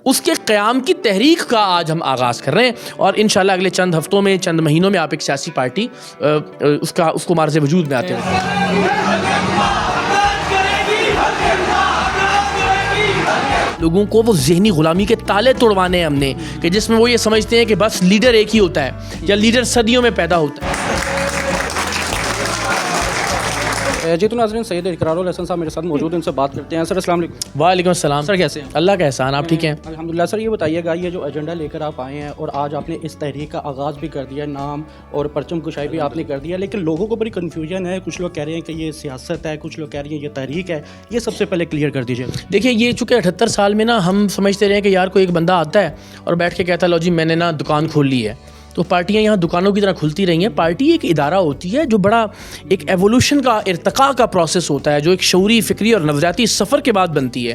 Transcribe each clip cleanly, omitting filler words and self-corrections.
اس کے قیام کی تحریک کا آج ہم آغاز کر رہے ہیں، اور انشاءاللہ اگلے چند ہفتوں میں، چند مہینوں میں آپ ایک سیاسی پارٹی اس کو معرض وجود میں آتے ہیں۔ لوگوں کو وہ ذہنی غلامی کے تالے توڑوانے ہیں ہم نے، کہ جس میں وہ یہ سمجھتے ہیں کہ بس لیڈر ایک ہی ہوتا ہے یا لیڈر صدیوں میں پیدا ہوتا ہے۔ جی تو ناظرین، سید اقرار الحسن صاحب میرے ساتھ موجود ہیں، ان سے بات کرتے ہیں۔ سر السلام علیکم۔ وعلیکم السلام سر کیسے ہیں؟ اللہ کا احسان، آپ ٹھیک ہیں؟ الحمدللہ۔ سر یہ بتائیے گا، یہ جو ایجنڈا لے کر آپ آئے ہیں اور آج آپ نے اس تحریک کا آغاز بھی کر دیا، نام اور پرچم کشائی بھی آپ نے کر دیا، لیکن لوگوں کو بڑی کنفیوژن ہے، کچھ لوگ کہہ رہے ہیں کہ یہ سیاست ہے، کچھ لوگ کہہ رہے ہیں یہ تحریک ہے، یہ سب سے پہلے کلیئر کر دیجیے۔ دیکھیے، یہ چونکہ 78 سال میں نا ہم سمجھتے رہے کہ یار کوئی ایک بندہ آتا ہے اور بیٹھ کے کہتا ہے لو جی میں نے نا دکان کھول لی ہے، تو پارٹیاں یہاں دکانوں کی طرح کھلتی رہی ہیں۔ پارٹی ایک ادارہ ہوتی ہے جو بڑا ایک ایوولوشن کا، ارتقاء کا پروسیس ہوتا ہے، جو ایک شعوری، فکری اور نظریاتی سفر کے بعد بنتی ہے۔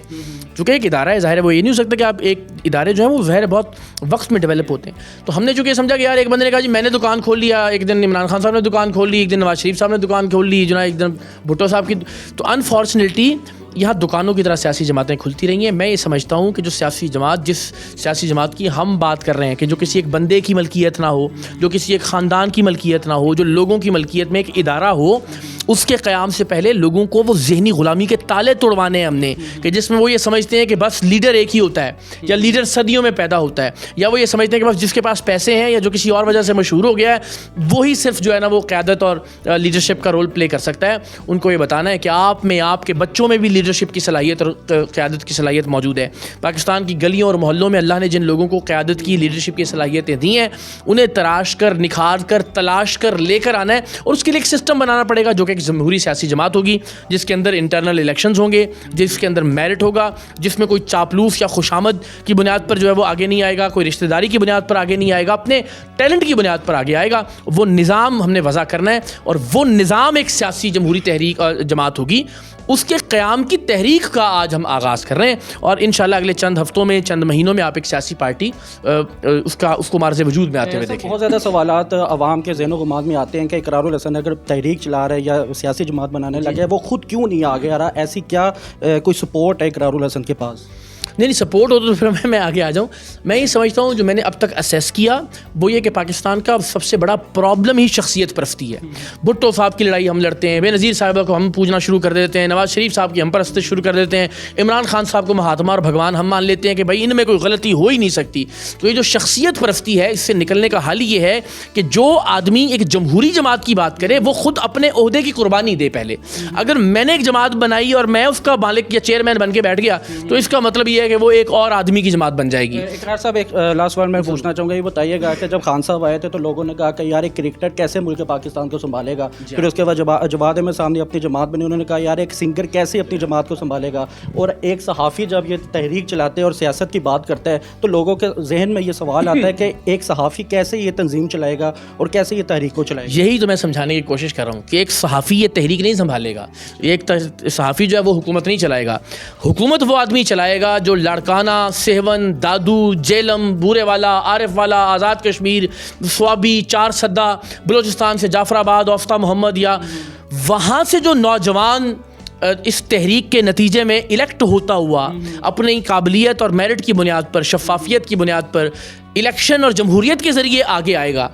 چونکہ ایک ادارہ ہے، ظاہر ہے وہ یہ نہیں ہو سکتا کہ آپ ایک ادارے جو ہیں وہ ظاہر ہے بہت وقت میں ڈیولپ ہوتے ہیں۔ تو ہم نے چونکہ یہ سمجھا کہ یار ایک بندے نے کہا جی میں نے دکان کھول لیا، ایک دن عمران خان صاحب نے دکان کھول لی، ایک دن نواز شریف صاحب نے دکان کھول لی، جو نا ایک دن بھٹو صاحب کی، تو انفارچونیٹلی یہاں دکانوں کی طرح سیاسی جماعتیں کھلتی رہی ہیں۔ میں یہ سمجھتا ہوں کہ جو سیاسی جماعت، جس سیاسی جماعت کی ہم بات کر رہے ہیں، کہ جو کسی ایک بندے کی ملکیت نہ ہو، جو کسی ایک خاندان کی ملکیت نہ ہو، جو لوگوں کی ملکیت میں ایک ادارہ ہو، اس کے قیام سے پہلے لوگوں کو وہ ذہنی غلامی کے تالے توڑوانے ہیں ہم نے، کہ جس میں وہ یہ سمجھتے ہیں کہ بس لیڈر ایک ہی ہوتا ہے یا لیڈر صدیوں میں پیدا ہوتا ہے، یا وہ یہ سمجھتے ہیں کہ بس جس کے پاس پیسے ہیں یا جو کسی اور وجہ سے مشہور ہو گیا ہے وہی صرف جو ہے نا وہ قیادت اور لیڈرشپ کا رول پلے کر سکتا ہے۔ ان کو یہ بتانا ہے کہ آپ میں، آپ کے بچوں میں بھی لیڈرشپ کی صلاحیت اور قیادت کی صلاحیت موجود ہے۔ پاکستان کی گلیوں اور محلوں میں اللہ نے جن لوگوں کو قیادت کی، لیڈرشپ کی صلاحیتیں دی ہیں، انہیں تراش کر، نکھار کر، تلاش کر لے کر آنا ہے، اور اس کے لیے ایک سسٹم بنانا پڑے گا جو کہ ایک جمہوری سیاسی جماعت ہوگی، جس کے اندر انٹرنل الیکشنز ہوں گے، جس کے اندر میرٹ ہوگا، جس میں کوئی چاپلوس یا خوشامد کی بنیاد پر جو ہے وہ آگے نہیں آئے گا، کوئی رشتہ داری کی بنیاد پر آگے نہیں آئے گا، اپنے ٹیلنٹ کی بنیاد پر آگے آئے گا۔ وہ نظام ہم نے وضع کرنا ہے، اور وہ نظام ایک سیاسی جمہوری تحریک جماعت ہوگی۔ اس کے قیام کی تحریک کا آج ہم آغاز کر رہے ہیں، اور انشاءاللہ اگلے چند ہفتوں میں، چند مہینوں میں آپ ایک سیاسی پارٹی اس کو معرض وجود میں آتے ہوئے دیکھیں۔ بہت زیادہ سوالات عوام کے ذہن و گمان میں آتے ہیں کہ اقرار الحسن اگر تحریک چلا رہا ہے یا سیاسی جماعت بنانے لگا ہے، وہ خود کیوں نہیں آگے آ رہا؟ ایسی کیا کوئی سپورٹ ہے اقرار الحسن کے پاس؟ نہیں سپورٹ ہو تو پھر میں آگے آ جاؤں۔ میں یہ سمجھتا ہوں جو میں نے اب تک اسیس کیا وہ یہ کہ پاکستان کا سب سے بڑا پرابلم ہی شخصیت پرستی ہے۔ بھٹو صاحب کی لڑائی ہم لڑتے ہیں، بے نظیر صاحبہ کو ہم پوجنا شروع کر دیتے ہیں، نواز شریف صاحب کی ہم پرستی شروع کر دیتے ہیں، عمران خان صاحب کو مہاتما اور بھگوان ہم مان لیتے ہیں کہ بھائی ان میں کوئی غلطی ہو ہی نہیں سکتی۔ تو یہ جو شخصیت پرستی ہے، اس سے نکلنے کا حل یہ ہے کہ جو آدمی ایک جمہوری جماعت کی بات کرے وہ خود اپنے عہدے کی قربانی دے پہلے۔ اگر میں نے ایک جماعت بنائی اور میں اس کا مالک یا چیئرمین بن کے بیٹھ گیا تو اس کا مطلب یہ ہے کہ وہ ایک اور آدمی کی جماعت بن جائے گی۔ اقرار صاحب ایک لاسٹ سوال میں پوچھنا چاہوں گا، یہ بتائیے گا کہ جب خان صاحب آئے تھے تو لوگوں نے کہا کہ یار ایک کرکٹر کیسے ملک پاکستان کو سنبھالے گا، پھر اس کے بعد جواد احمد صاحب نے اپنی جماعت بنی، انہوں نے کہا یار ایک سنگر کیسے اپنی جماعت کو سنبھالے گا، اور ایک صحافی جب یہ تحریک چلاتے ہیں اور سیاست کی بات کرتا ہے تو لوگوں کے ذہن میں یہ سوال آتا ہے کہ ایک صحافی کیسے یہ تنظیم چلائے گا اور کیسے یہ تحریک کو چلائے گا۔ یہی تو میں سمجھانے کی کوشش کر رہا ہوں کہ ایک صحافی یہ تحریک نہیں سنبھالے گا، ایک صحافی جو ہے وہ حکومت نہیں چلائے گا۔ حکومت وہ آدمی چلائے گا جو لاڑکانہ، سہون، دادو، جیلم، بورے والا، عارف والا، آزاد کشمیر، سوابی، چار سدہ، بلوچستان سے جعفر آباد، اوفتہ محمد، یا وہاں سے جو نوجوان اس تحریک کے نتیجے میں الیکٹ ہوتا ہوا اپنی قابلیت اور میرٹ کی بنیاد پر، شفافیت کی بنیاد پر، الیکشن اور جمہوریت کے ذریعے آگے آئے گا،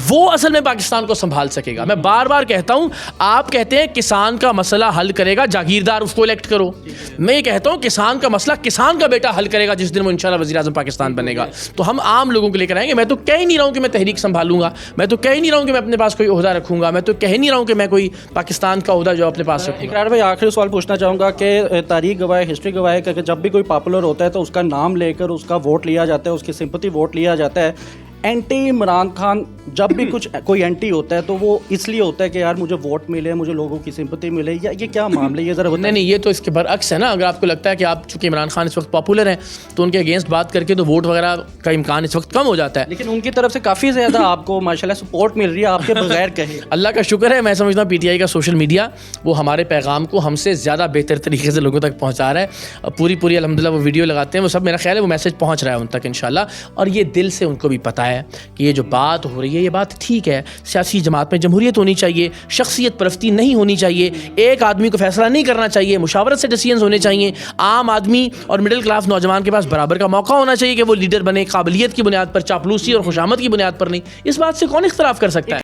وہ اصل میں پاکستان کو سنبھال سکے گا۔ میں بار بار کہتا ہوں، آپ کہتے ہیں کسان کا مسئلہ حل کرے گا جاگیردار، اس کو الیکٹ کرو۔ میں یہ کہتا ہوں کسان کا مسئلہ کسان کا بیٹا حل کرے گا جس دن وہ انشاءاللہ وزیر اعظم پاکستان بنے گا۔ تو ہم عام لوگوں کو لے کر آئیں گے۔ میں تو کہہ ہی نہیں رہا ہوں کہ میں تحریک سنبھالوں گا، میں تو کہہ ہی نہیں رہا ہوں کہ میں اپنے پاس کوئی عہدہ رکھوں گا، میں تو کہہ ہی نہیں رہا ہوں کہ میں کوئی پاکستان کا عہدہ جو اپنے پاس رکھوں گا۔ اقرار بھائی آخری سوال پوچھنا چاہوں گا کہ تاریخ گواہ، ہسٹری گواہ ہے کہ جب بھی کوئی پاپولر ہوتا ہے تو اس کا نام لے کر اس کا ووٹ لیا جاتا ہے، اس کی سمپتی ووٹ لیا جاتا ہے۔ اینٹی عمران خان جب بھی کوئی اینٹی ہوتا ہے تو وہ اس لیے ہوتا ہے کہ یار مجھے ووٹ ملے، مجھے لوگوں کی سمپتی ملے، یا یہ کیا معاملہ یہ ذرا بتائیں۔ نہیں، یہ تو اس کے برعکس ہے نا۔ اگر آپ کو لگتا ہے کہ آپ چونکہ عمران خان اس وقت پاپولر ہیں تو ان کے اگینسٹ بات کر کے تو ووٹ وغیرہ کا امکان اس وقت کم ہو جاتا ہے، لیکن ان کی طرف سے کافی زیادہ آپ کو ماشاءاللہ سپورٹ مل رہی ہے آپ کے بغیر کہیں۔ اللہ کا شکر ہے۔ میں سمجھتا ہوں پی ٹی آئی کا سوشل میڈیا وہ ہمارے پیغام کو ہم سے زیادہ بہتر طریقے سے لوگوں تک پہنچا رہا ہے۔ پوری الحمدللہ وہ ویڈیو لگاتے ہیں، وہ سب میرا خیال ہے وہ میسج پہنچ رہا ہے ان تک انشاءاللہ، اور یہ دل سے ان کو بھی پتہ ہے ہے کہ یہ جو بات ہو رہی ہے یہ بات ٹھیک ہے, سیاسی جماعت میں جمہوریت ہونی چاہیے, شخصیت پرستی نہیں ہونی چاہیے, ایک آدمی کو فیصلہ نہیں کرنا چاہیے, مشاورت سے ڈیسیژنز ہونے چاہیے, عام آدمی اور مڈل کلاس نوجوان کے پاس برابر کا موقع ہونا چاہیے کہ وہ لیڈر بنے, قابلیت کی بنیاد پر, چاپلوسی اور خوشامد کی بنیاد پر نہیں. اس بات سے کون اختلاف کر سکتا ہے؟